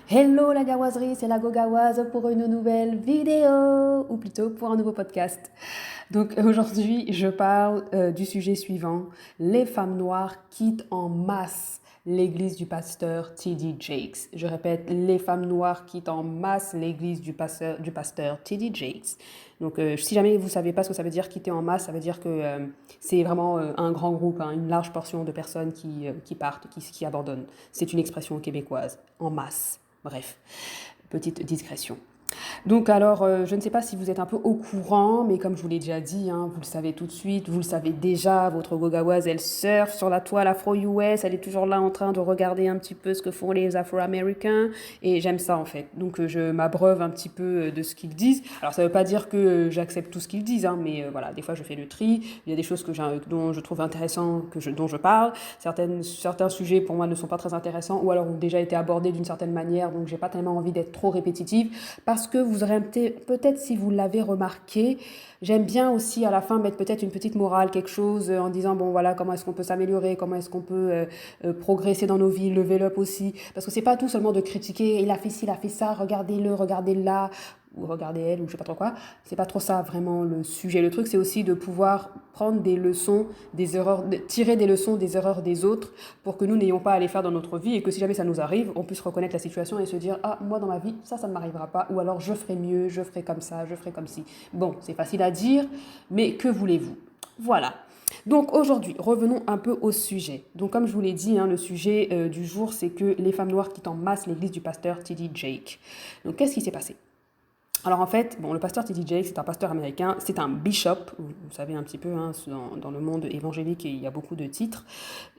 Hello la gawazerie, c'est la Gogawaz pour une nouvelle vidéo, ou plutôt pour un nouveau podcast. Donc aujourd'hui, je parle du sujet suivant. Les femmes noires quittent en masse l'église du pasteur T.D. Jakes. Je répète, les femmes noires quittent en masse l'église du pasteur T.D. Jakes. Donc si jamais vous ne savez pas ce que ça veut dire quitter en masse, ça veut dire que c'est vraiment un grand groupe, hein, une large portion de personnes qui partent, qui abandonnent. C'est une expression québécoise, en masse. Bref, petite digression. Donc alors, je ne sais pas si vous êtes un peu au courant, mais comme je vous l'ai déjà dit, hein, vous le savez tout de suite, vous le savez déjà, votre Gogawaz, elle surfe sur la toile afro-US, elle est toujours là en train de regarder un petit peu ce que font les Afro-Américains, et j'aime ça en fait. Donc je m'abreuve un petit peu de ce qu'ils disent. Alors ça ne veut pas dire que j'accepte tout ce qu'ils disent, hein, mais voilà, des fois je fais le tri, il y a des choses dont je trouve intéressant, dont je parle, certains sujets pour moi ne sont pas très intéressants, ou alors ont déjà été abordés d'une certaine manière, donc j'ai pas tellement envie d'être trop répétitive, parce que vous aurez peut-être, si vous l'avez remarqué, j'aime bien aussi à la fin mettre peut-être une petite morale, quelque chose en disant bon voilà comment est-ce qu'on peut s'améliorer, comment est-ce qu'on peut progresser dans nos vies, level up aussi, parce que c'est pas tout seulement de critiquer, il a fait ci, il a fait ça, regardez-le, regardez là, ou regardez elle, ou je sais pas trop quoi. C'est pas trop ça vraiment le sujet. Le truc, c'est aussi de pouvoir prendre des leçons, des erreurs, tirer des leçons des erreurs des autres pour que nous n'ayons pas à les faire dans notre vie et que si jamais ça nous arrive, on puisse reconnaître la situation et se dire ah moi dans ma vie ça ne m'arrivera pas, ou alors je ferai mieux, je ferai comme ça, je ferai comme ci. Bon, c'est facile à dire, mais que voulez-vous? Voilà. Donc aujourd'hui, revenons un peu au sujet. Donc comme je vous l'ai dit, hein, le sujet du jour, c'est que les femmes noires quittent en masse l'église du pasteur T.D. Jakes. Donc qu'est-ce qui s'est passé? Alors en fait, bon, le pasteur T.D. Jakes, c'est un pasteur américain, c'est un bishop, vous savez un petit peu, hein, dans le monde évangélique, il y a beaucoup de titres,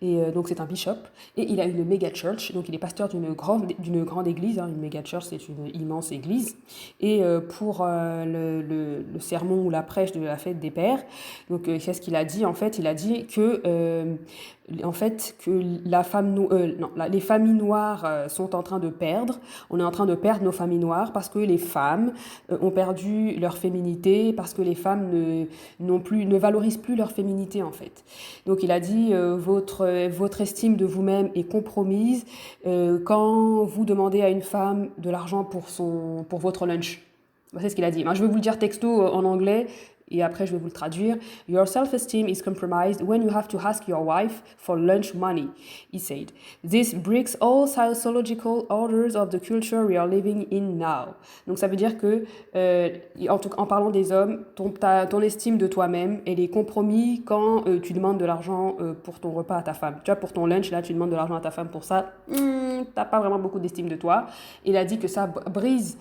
et donc c'est un bishop, et il a une méga church, donc il est pasteur d'une grande église, hein, une méga church c'est une immense église, et pour le sermon ou la prêche de la fête des pères, donc qu'est-ce qu'il a dit en fait? Il a dit que les familles noires sont en train de perdre. On est en train de perdre nos familles noires parce que les femmes ont perdu leur féminité, parce que les femmes ne valorisent plus leur féminité en fait. Donc il a dit votre estime de vous-même est compromise quand vous demandez à une femme de l'argent pour votre lunch. C'est ce qu'il a dit. Je vais vous le dire texto en anglais. Et après, je vais vous le traduire. Your self-esteem is compromised when you have to ask your wife for lunch money, he said. This breaks all sociological orders of the culture we are living in now. Donc, ça veut dire que, en parlant des hommes, ton estime de toi-même, elle est compromise quand tu demandes de l'argent pour ton repas à ta femme. Tu vois, pour ton lunch, là, tu demandes de l'argent à ta femme pour ça. T'as pas vraiment beaucoup d'estime de toi. Il a dit que ça brise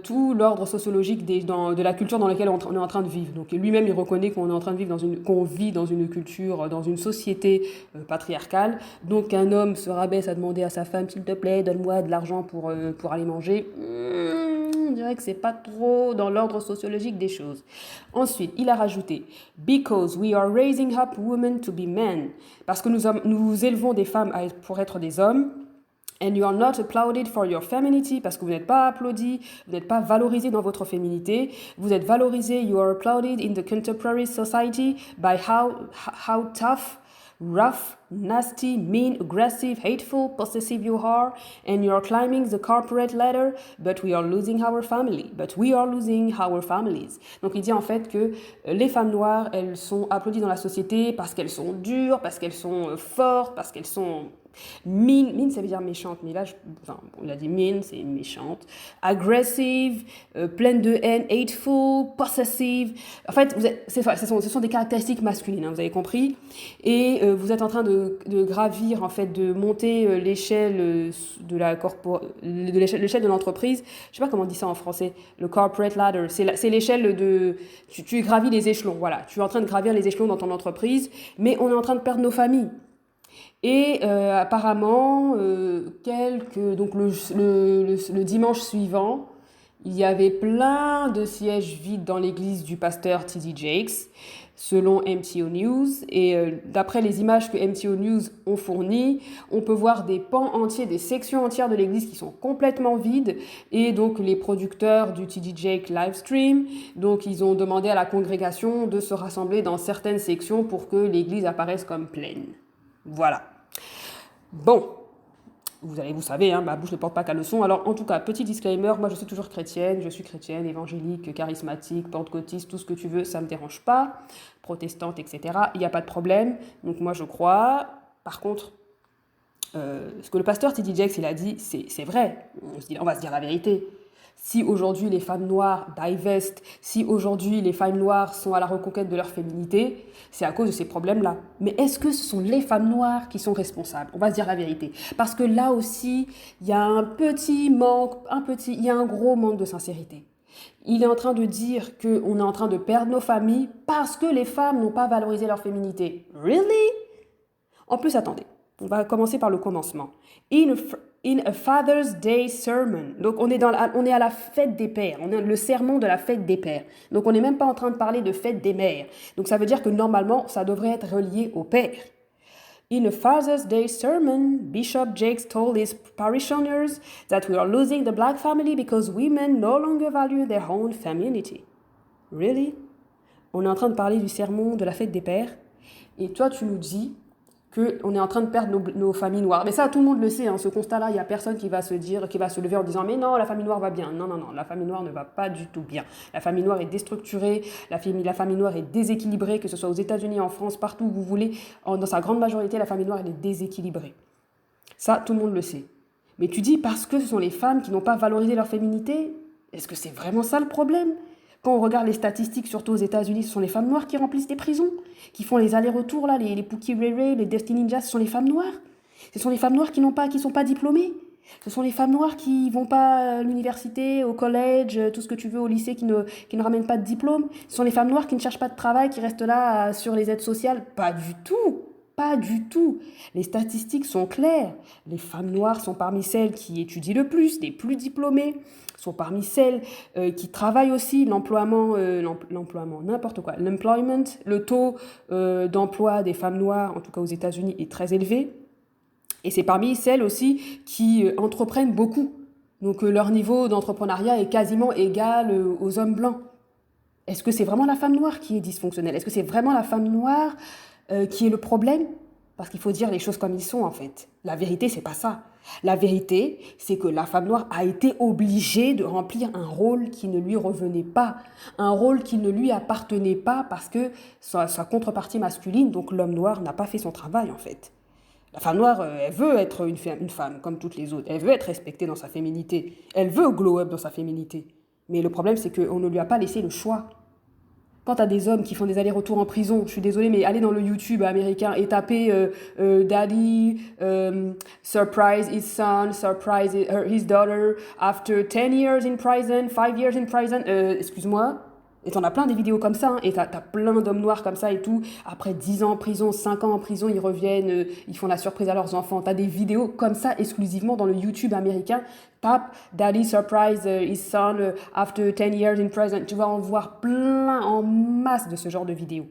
tout l'ordre sociologique de la culture dans laquelle on est en train de vivre. Donc lui-même, il reconnaît qu'on est en train de vivre qu'on vit dans une culture, dans une société patriarcale. Donc un homme se rabaisse à demander à sa femme, s'il te plaît, donne-moi de l'argent pour aller manger. On dirait que c'est pas trop dans l'ordre sociologique des choses. Ensuite, il a rajouté Because we are raising up women to be men. Parce que nous élevons des femmes pour être des hommes. And you are not applauded for your femininity, parce que vous n'êtes pas applaudi, vous n'êtes pas valorisé dans votre féminité. Vous êtes valorisé, you are applauded in the contemporary society by how tough, rough, nasty, mean, aggressive, hateful, possessive you are, and you are climbing the corporate ladder, but we are losing our family. But we are losing our families. Donc il dit en fait que les femmes noires, elles sont applaudies dans la société parce qu'elles sont dures, parce qu'elles sont fortes, parce qu'elles sont mean, ça veut dire méchante, mais là, il a dit mean, c'est méchante, aggressive, pleine de haine, hateful, possessive. En fait, ce sont des caractéristiques masculines, hein, vous avez compris. Et vous êtes en train de gravir, en fait, de monter l'échelle l'échelle de l'entreprise. Je sais pas comment on dit ça en français, le corporate ladder. C'est l'échelle de... Tu gravis les échelons, voilà. Tu es en train de gravir les échelons dans ton entreprise, mais on est en train de perdre nos familles. Et apparemment, donc le dimanche suivant, il y avait plein de sièges vides dans l'église du pasteur T.D. Jakes, selon MTO News. Et d'après les images que MTO News ont fournies, on peut voir des pans entiers, des sections entières de l'église qui sont complètement vides. Et donc les producteurs du T.D. Jakes livestream, donc ils ont demandé à la congrégation de se rassembler dans certaines sections pour que l'église apparaisse comme pleine. Voilà. Bon, Vous savez, hein, ma bouche ne porte pas qu'à leçon. Alors, en tout cas, petit disclaimer, moi je suis toujours chrétienne, je suis chrétienne, évangélique, charismatique, pentecôtiste, tout ce que tu veux, ça ne me dérange pas, protestante, etc. Il n'y a pas de problème. Donc moi je crois. Par contre, ce que le pasteur T.D. Jakes il a dit, c'est vrai. On va se dire la vérité. Si aujourd'hui les femmes noires divestent, si aujourd'hui les femmes noires sont à la reconquête de leur féminité, c'est à cause de ces problèmes-là. Mais est-ce que ce sont les femmes noires qui sont responsables? On va se dire la vérité. Parce que là aussi, il y a il y a un gros manque de sincérité. Il est en train de dire qu'on est en train de perdre nos familles parce que les femmes n'ont pas valorisé leur féminité. Really? En plus, attendez, on va commencer par le commencement. In a Father's Day sermon. Donc on est à la fête des pères, on est le sermon de la fête des pères. Donc on n'est même pas en train de parler de fête des mères. Donc ça veut dire que normalement ça devrait être relié au père. In a Father's Day sermon, Bishop Jakes told his parishioners that we are losing the black family because women no longer value their own femininity. Really? On est en train de parler du sermon de la fête des pères et toi tu nous dis qu'on est en train de perdre nos familles noires. Mais ça, tout le monde le sait, hein, ce constat-là, il n'y a personne qui va se lever en disant « Mais non, la famille noire va bien ». Non, la famille noire ne va pas du tout bien. La famille noire est déstructurée, la famille noire est déséquilibrée, que ce soit aux États-Unis, en France, partout où vous voulez. Dans sa grande majorité, la famille noire, elle est déséquilibrée. Ça, tout le monde le sait. Mais tu dis parce que ce sont les femmes qui n'ont pas valorisé leur féminité, est-ce que c'est vraiment ça le problème ? Quand on regarde les statistiques, surtout aux États-Unis, ce sont les femmes noires qui remplissent les prisons, qui font les allers-retours, là, les Pookie Ray Ray, les Destiny Ninjas, ce sont les femmes noires. Ce sont les femmes noires qui sont pas diplômées. Ce sont les femmes noires qui vont pas à l'université, au collège, tout ce que tu veux, au lycée, qui ne ramènent pas de diplôme. Ce sont les femmes noires qui ne cherchent pas de travail, qui restent là sur les aides sociales. Pas du tout. Pas du tout. Les statistiques sont claires. Les femmes noires sont parmi celles qui étudient le plus, les plus diplômées, sont parmi celles qui travaillent aussi, l'emploiement, n'importe quoi. L'employment, le taux d'emploi des femmes noires, en tout cas aux États-Unis, est très élevé. Et c'est parmi celles aussi qui entreprennent beaucoup. Donc leur niveau d'entrepreneuriat est quasiment égal aux hommes blancs. Est-ce que c'est vraiment la femme noire qui est dysfonctionnelle? Est-ce que c'est vraiment la femme noire qui est le problème? Parce qu'il faut dire les choses comme ils sont, en fait. La vérité, c'est pas ça. La vérité, c'est que la femme noire a été obligée de remplir un rôle qui ne lui revenait pas, un rôle qui ne lui appartenait pas parce que sa contrepartie masculine, donc l'homme noir, n'a pas fait son travail, en fait. La femme noire, elle veut être une femme comme toutes les autres. Elle veut être respectée dans sa féminité. Elle veut glow up dans sa féminité. Mais le problème, c'est qu'on ne lui a pas laissé le choix. Quand tu as des hommes qui font des allers-retours en prison, je suis désolée, mais allez dans le YouTube américain et tapez Daddy, surprise his son, surprise his daughter, after 10 years in prison, 5 years in prison, excuse-moi. Et t'en as plein des vidéos comme ça, hein, et t'as plein d'hommes noirs comme ça et tout. Après 10 ans en prison, 5 ans en prison, ils reviennent, ils font la surprise à leurs enfants. T'as des vidéos comme ça exclusivement dans le YouTube américain. Tape Daddy surprise his son after 10 years in prison. Tu vas en voir plein en masse de ce genre de vidéos.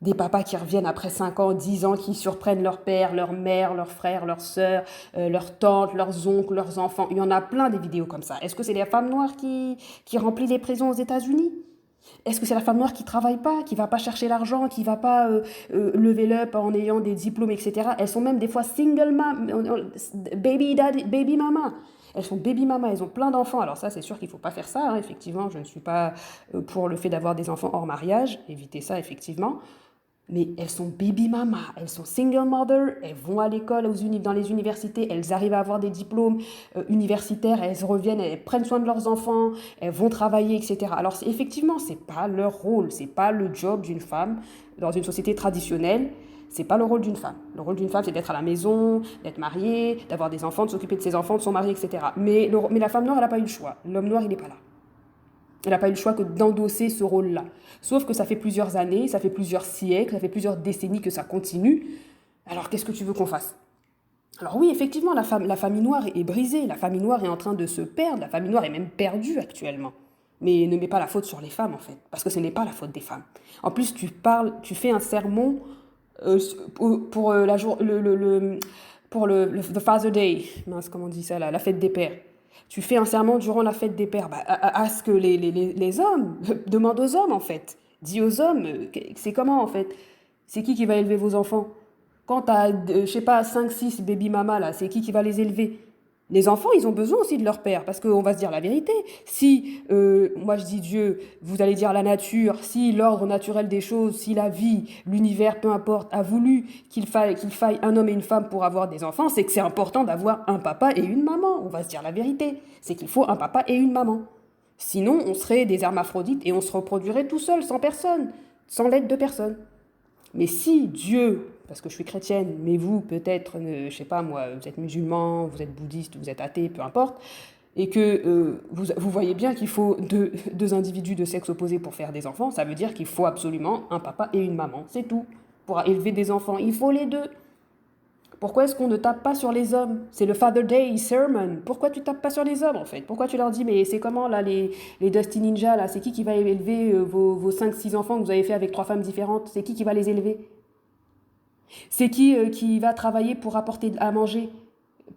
Des papas qui reviennent après 5 ans, 10 ans, qui surprennent leur père, leur mère, leurs frères, leurs sœurs, leurs tantes, leurs oncles, leurs enfants. Il y en a plein des vidéos comme ça. Est-ce que c'est les femmes noires qui remplissent les prisons aux États-Unis? Est-ce que c'est la femme noire qui travaille pas, qui va pas chercher l'argent, qui va pas lever up en ayant des diplômes, etc. Elles sont même des fois single baby daddy, baby mama. Elles sont baby mama, elles ont plein d'enfants. Alors ça, c'est sûr qu'il faut pas faire ça. Hein. Effectivement, je ne suis pas pour le fait d'avoir des enfants hors mariage. Évitez ça, effectivement. Mais elles sont baby mama, elles sont single mother, elles vont à l'école, dans les universités, elles arrivent à avoir des diplômes universitaires, elles reviennent, elles prennent soin de leurs enfants, elles vont travailler, etc. Alors effectivement, c'est pas leur rôle, c'est pas le job d'une femme dans une société traditionnelle. C'est pas le rôle d'une femme. Le rôle d'une femme, c'est d'être à la maison, d'être mariée, d'avoir des enfants, de s'occuper de ses enfants, de son mari, etc. Mais la femme noire, elle n'a pas eu le choix. L'homme noir, il n'est pas là. Elle n'a pas eu le choix que d'endosser ce rôle-là. Sauf que ça fait plusieurs années, ça fait plusieurs siècles, ça fait plusieurs décennies que ça continue. Alors qu'est-ce que tu veux qu'on fasse? Alors oui, effectivement, la famille noire est brisée, la famille noire est en train de se perdre, la famille noire est même perdue actuellement. Mais ne mets pas la faute sur les femmes, en fait, parce que ce n'est pas la faute des femmes. En plus, tu fais un sermon pour the Father Day, mince, comment on dit ça là, la fête des pères. Tu fais un serment durant la fête des pères. À ce que les hommes, demande aux hommes en fait. Dis aux hommes, c'est comment en fait? C'est qui va élever vos enfants? Quand tu as, je sais pas, 5, 6 baby mamas, là, c'est qui va les élever? Les enfants, ils ont besoin aussi de leur père, parce qu'on va se dire la vérité. Si, moi je dis Dieu, vous allez dire la nature, si l'ordre naturel des choses, si la vie, l'univers, peu importe, a voulu qu'il faille un homme et une femme pour avoir des enfants, c'est que c'est important d'avoir un papa et une maman. On va se dire la vérité. C'est qu'il faut un papa et une maman. Sinon, on serait des hermaphrodites et on se reproduirait tout seul, sans personne, sans l'aide de personne. Mais si Dieu, parce que je suis chrétienne, mais vous peut-être, je sais pas moi, vous êtes musulman, vous êtes bouddhiste, vous êtes athée, peu importe, et que vous voyez bien qu'il faut deux individus de sexe opposé pour faire des enfants, ça veut dire qu'il faut absolument un papa et une maman, c'est tout. Pour élever des enfants, il faut les deux. Pourquoi est-ce qu'on ne tape pas sur les hommes? C'est le Father Day Sermon. Pourquoi tu tapes pas sur les hommes en fait? Pourquoi tu leur dis, mais c'est comment là les Dusty Ninja là? C'est qui va élever vos 5-6 enfants que vous avez fait avec 3 femmes différentes? C'est qui va les élever? C'est qui va travailler pour apporter à manger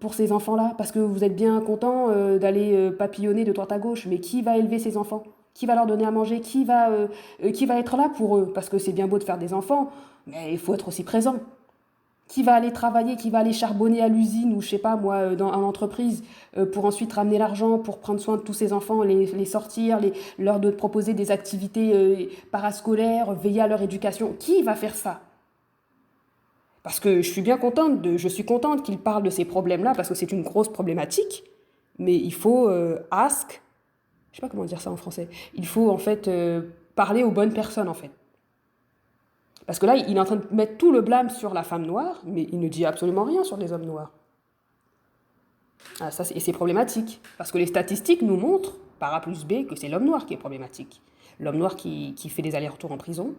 pour ces enfants-là? Parce que vous êtes bien content d'aller papillonner de droite à gauche, mais qui va élever ces enfants? Qui va leur donner à manger? Qui va être là pour eux? Parce que c'est bien beau de faire des enfants, mais il faut être aussi présent. Qui va aller travailler, qui va aller charbonner à l'usine ou je sais pas moi, dans une entreprise pour ensuite ramener l'argent, pour prendre soin de tous ces enfants, les sortir, leur proposer des activités parascolaires, veiller à leur éducation. Qui va faire ça? Parce que je suis contente qu'il parle de ces problèmes-là parce que c'est une grosse problématique, mais il faut je sais pas comment dire ça en français, il faut en fait parler aux bonnes personnes en fait. Parce que là, il est en train de mettre tout le blâme sur la femme noire, mais il ne dit absolument rien sur les hommes noirs. Ah, et c'est problématique, parce que les statistiques nous montrent, par A plus B, que c'est l'homme noir qui est problématique. L'homme noir qui fait des allers-retours en prison,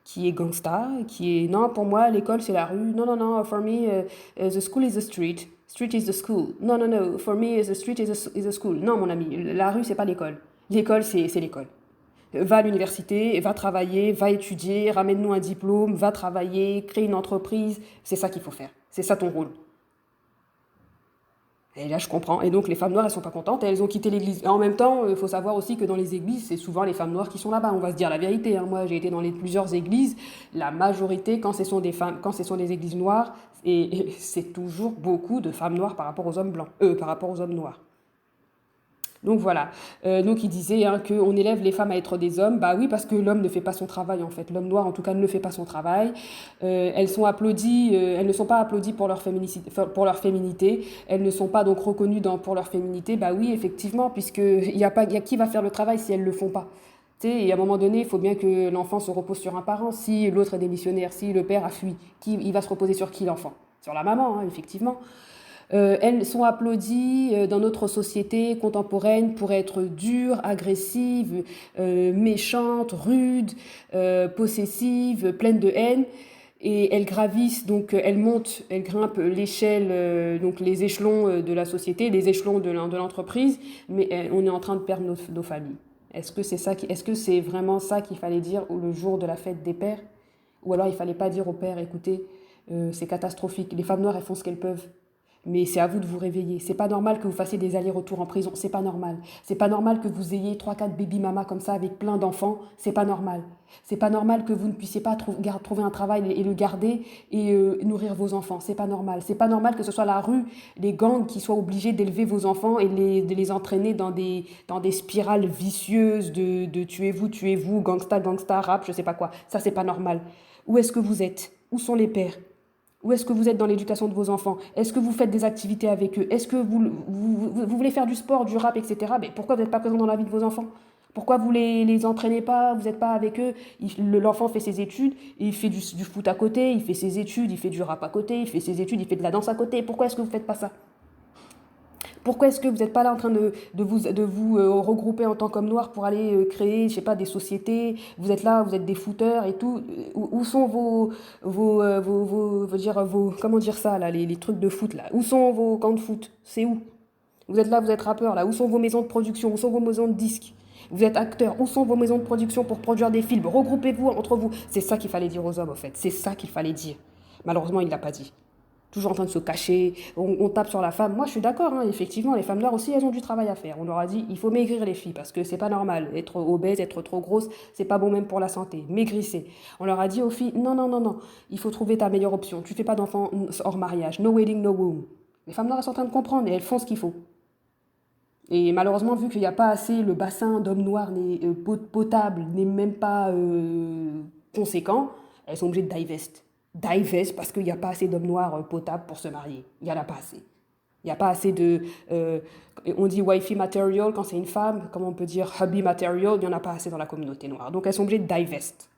qui est gangsta, qui est non, pour moi, l'école c'est la rue. Non, non, non, for me, the school is the street. Street is the school. Non, non, non, for me, the street is the school. Non, mon ami, la rue c'est pas l'école. L'école c'est l'école. Va à l'université, va travailler, va étudier, ramène-nous un diplôme, va travailler, crée une entreprise. C'est ça qu'il faut faire. C'est ça ton rôle. Et là, je comprends. Et donc, les femmes noires, elles sont pas contentes et elles ont quitté l'église. Et en même temps, il faut savoir aussi que dans les églises, c'est souvent les femmes noires qui sont là-bas. On va se dire la vérité. Hein. Moi, j'ai été dans plusieurs églises. La majorité, quand ce sont des femmes, quand ce sont des églises noires, et c'est toujours beaucoup de femmes noires par rapport aux hommes blancs, par rapport aux hommes noirs. Donc voilà, donc il disait hein, qu'on élève les femmes à être des hommes, bah oui parce que l'homme ne fait pas son travail en fait, l'homme noir en tout cas ne fait pas son travail, elles sont applaudies, elles ne sont pas applaudies pour leur féminité, elles ne sont pas donc reconnues pour leur féminité, bah oui effectivement, puisque y a qui va faire le travail si elles ne le font pas. Et à un moment donné, il faut bien que l'enfant se repose sur un parent, si l'autre est démissionnaire, si le père a fui, il va se reposer sur qui l'enfant? Sur la maman, hein, effectivement. Elles sont applaudies dans notre société contemporaine pour être dures, agressives, méchantes, rudes, possessives, pleines de haine. Et elles gravissent, donc elles montent, elles grimpent l'échelle, donc les échelons de la société, les échelons de l'entreprise, mais on est en train de perdre nos familles. Est-ce que c'est vraiment ça qu'il fallait dire le jour de la fête des pères? Ou alors il fallait pas dire aux pères, écoutez, c'est catastrophique, les femmes noires elles font ce qu'elles peuvent. Mais c'est à vous de vous réveiller. C'est pas normal que vous fassiez des allers-retours en prison. C'est pas normal. C'est pas normal que vous ayez 3-4 baby mamas comme ça avec plein d'enfants. C'est pas normal. C'est pas normal que vous ne puissiez pas trouver un travail et le garder et nourrir vos enfants. C'est pas normal. C'est pas normal que ce soit la rue, les gangs qui soient obligés d'élever vos enfants et de les entraîner dans des spirales vicieuses de tuez-vous, gangsta, rap, je sais pas quoi. Ça, c'est pas normal. Où est-ce que vous êtes? Où sont les pères? Où est-ce que vous êtes dans l'éducation de vos enfants? Est-ce que vous faites des activités avec eux? Est-ce que vous voulez faire du sport, du rap, etc. Mais pourquoi vous n'êtes pas présent dans la vie de vos enfants? Pourquoi vous les entraînez pas? Vous n'êtes pas avec eux? L'enfant fait ses études, il fait du foot à côté, il fait ses études, il fait du rap à côté, il fait ses études, il fait de la danse à côté. Pourquoi est-ce que vous ne faites pas ça? Pourquoi est-ce que vous n'êtes pas là en train de vous regrouper en tant qu'homme noir pour aller créer, je sais pas, des sociétés? Vous êtes là, vous êtes des footeurs et tout. Où sont comment dire ça là, les trucs de foot là? Où sont vos camps de foot? C'est où? Vous êtes là, vous êtes rappeurs là. Où sont vos maisons de production? Où sont vos maisons de disques? Vous êtes acteurs. Où sont vos maisons de production pour produire des films? Regroupez-vous entre vous. C'est ça qu'il fallait dire aux hommes, en fait. C'est ça qu'il fallait dire. Malheureusement, il ne l'a pas dit. toujours en train de se cacher, on tape sur la femme. Moi, je suis d'accord, hein, effectivement, les femmes noires aussi, elles ont du travail à faire. On leur a dit, il faut maigrir les filles, parce que c'est pas normal. Être obèse, être trop grosse, c'est pas bon même pour la santé. Maigrissez. On leur a dit aux filles, non, non, non, non, il faut trouver ta meilleure option. Tu fais pas d'enfants hors mariage. No wedding, no womb. Les femmes noires, elles sont en train de comprendre et elles font ce qu'il faut. Et malheureusement, vu qu'il n'y a pas assez, le bassin d'hommes noirs n'est potable, n'est même pas conséquent, elles sont obligées de divest. Divest parce qu'il n'y a pas assez d'hommes noirs potables pour se marier. Il n'y en a pas assez. Il n'y a pas assez de... on dit wifey material quand c'est une femme, comme on peut dire hubby material, il n'y en a pas assez dans la communauté noire. Donc elles sont obligées de divest.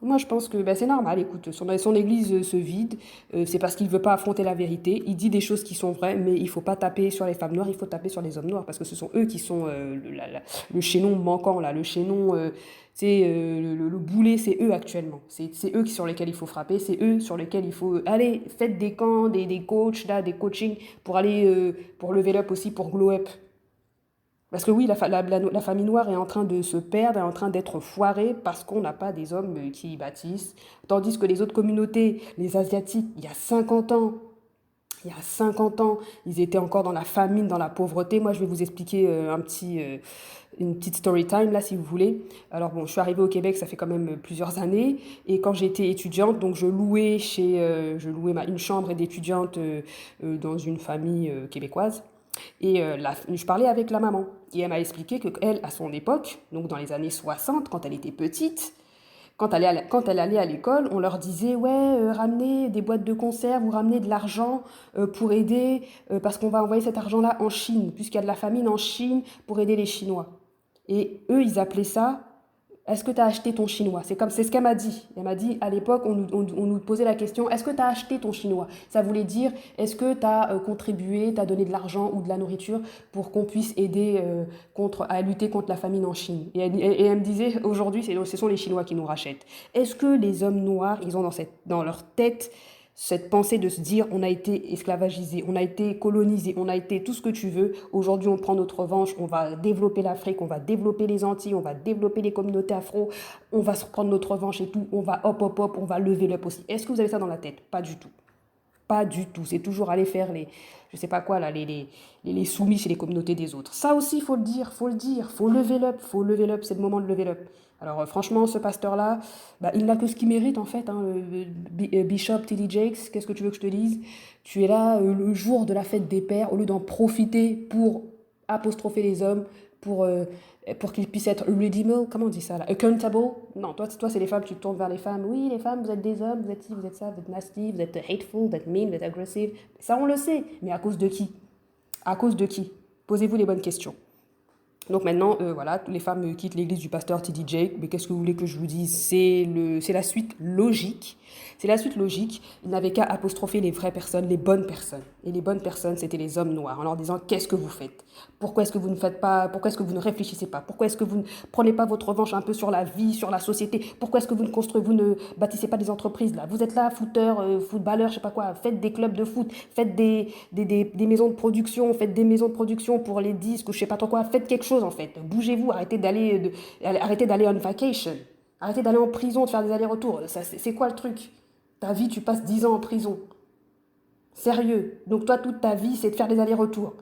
Moi, je pense que c'est normal. Écoute, son église se vide. C'est parce qu'il ne veut pas affronter la vérité. Il dit des choses qui sont vraies, mais il ne faut pas taper sur les femmes noires, il faut taper sur les hommes noirs, parce que ce sont eux qui sont le chaînon manquant, là, le chaînon, le boulet, c'est eux actuellement. C'est eux sur lesquels il faut frapper, c'est eux sur lesquels il faut... Allez, faites des camps, des coachs, là, des coachings, pour aller, pour level up aussi, pour glow up. Parce que oui, la famille noire est en train de se perdre, est en train d'être foirée parce qu'on n'a pas des hommes qui y bâtissent. Tandis que les autres communautés, les Asiatiques, il y a 50 ans, ils étaient encore dans la famine, dans la pauvreté. Moi, je vais vous expliquer une petite story time, là, si vous voulez. Alors bon, je suis arrivée au Québec, ça fait quand même plusieurs années. Et quand j'étais étudiante, donc je louais une chambre d'étudiante dans une famille québécoise. Et je parlais avec la maman. Et elle m'a expliqué qu'elle, à son époque, donc dans les années 60, quand elle était petite, quand elle allait à l'école, on leur disait, ouais, ramenez des boîtes de conserve ou ramenez de l'argent pour aider, parce qu'on va envoyer cet argent-là en Chine, puisqu'il y a de la famine en Chine, pour aider les Chinois. Et eux, ils appelaient ça, est-ce que tu as acheté ton chinois? C'est ce qu'elle m'a dit. Elle m'a dit, à l'époque, on nous posait la question, est-ce que tu as acheté ton chinois? Ça voulait dire, est-ce que tu as contribué, tu as donné de l'argent ou de la nourriture pour qu'on puisse aider à lutter contre la famine en Chine? Et elle me disait, aujourd'hui, ce sont les Chinois qui nous rachètent. Est-ce que les hommes noirs, ils ont dans leur tête cette pensée de se dire on a été esclavagisé, on a été colonisé, on a été tout ce que tu veux, aujourd'hui on prend notre revanche, on va développer l'Afrique, on va développer les Antilles, on va développer les communautés afro, on va se prendre notre revanche et tout, on va hop, on va lever le aussi. Est-ce que vous avez ça dans la tête? Pas du tout. Pas du tout. C'est toujours aller faire je sais pas quoi, là, les soumis chez les communautés des autres. Ça aussi, il faut le dire, faut lever up, c'est le moment de lever up. Alors franchement, ce pasteur-là, il n'a que ce qu'il mérite en fait, hein, Bishop T.D. Jakes, qu'est-ce que tu veux que je te dise? Tu es là le jour de la fête des pères, au lieu d'en profiter pour apostropher les hommes, pour qu'ils puissent être redeemable, comment on dit ça là? Accountable? Non, toi c'est les femmes, tu te tournes vers les femmes. Oui, les femmes, vous êtes des hommes, vous êtes ci, vous êtes ça, vous êtes nasty, vous êtes hateful, vous êtes mean, vous êtes aggressive. Ça, on le sait, mais à cause de qui? À cause de qui? Posez-vous les bonnes questions. Donc maintenant, voilà, les femmes quittent l'église du pasteur T.D. Jakes. Mais qu'est-ce que vous voulez que je vous dise? C'est la suite logique. C'est la suite logique. Il n'avait qu'à apostropher les vraies personnes, les bonnes personnes. Et les bonnes personnes, c'était les hommes noirs, en leur disant qu'est-ce que vous faites? Pourquoi est-ce que vous ne faites pas? Pourquoi est-ce que vous ne réfléchissez pas? Pourquoi est-ce que vous ne prenez pas votre revanche un peu sur la vie, sur la société? Pourquoi est-ce que vous ne bâtissez pas des entreprises là? Vous êtes là, footeurs, footballeurs, je sais pas quoi. Faites des clubs de foot, faites des maisons de production, faites des maisons de production pour les disques, je sais pas trop quoi. Faites quelque chose en fait. Bougez-vous, arrêtez d'aller on vacation. Arrêtez d'aller en prison, de faire des allers-retours. C'est quoi le truc? Ta vie, tu passes 10 ans en prison. Sérieux. Donc toi, toute ta vie, c'est de faire des allers-retours.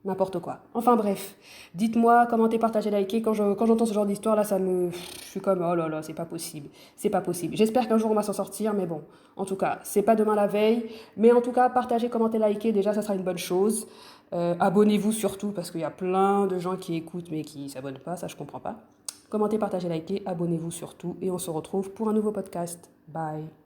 N'importe quoi. Enfin bref, dites-moi, commentez, partagez, likez. Quand j'entends ce genre d'histoire là, je suis comme oh là là, c'est pas possible, c'est pas possible. J'espère qu'un jour on va s'en sortir, mais bon, en tout cas, c'est pas demain la veille. Mais en tout cas, partagez, commentez, likez. Déjà, ça sera une bonne chose. Abonnez-vous surtout parce qu'il y a plein de gens qui écoutent mais qui s'abonnent pas, ça je comprends pas. Commentez, partagez, likez, abonnez-vous surtout et on se retrouve pour un nouveau podcast. Bye.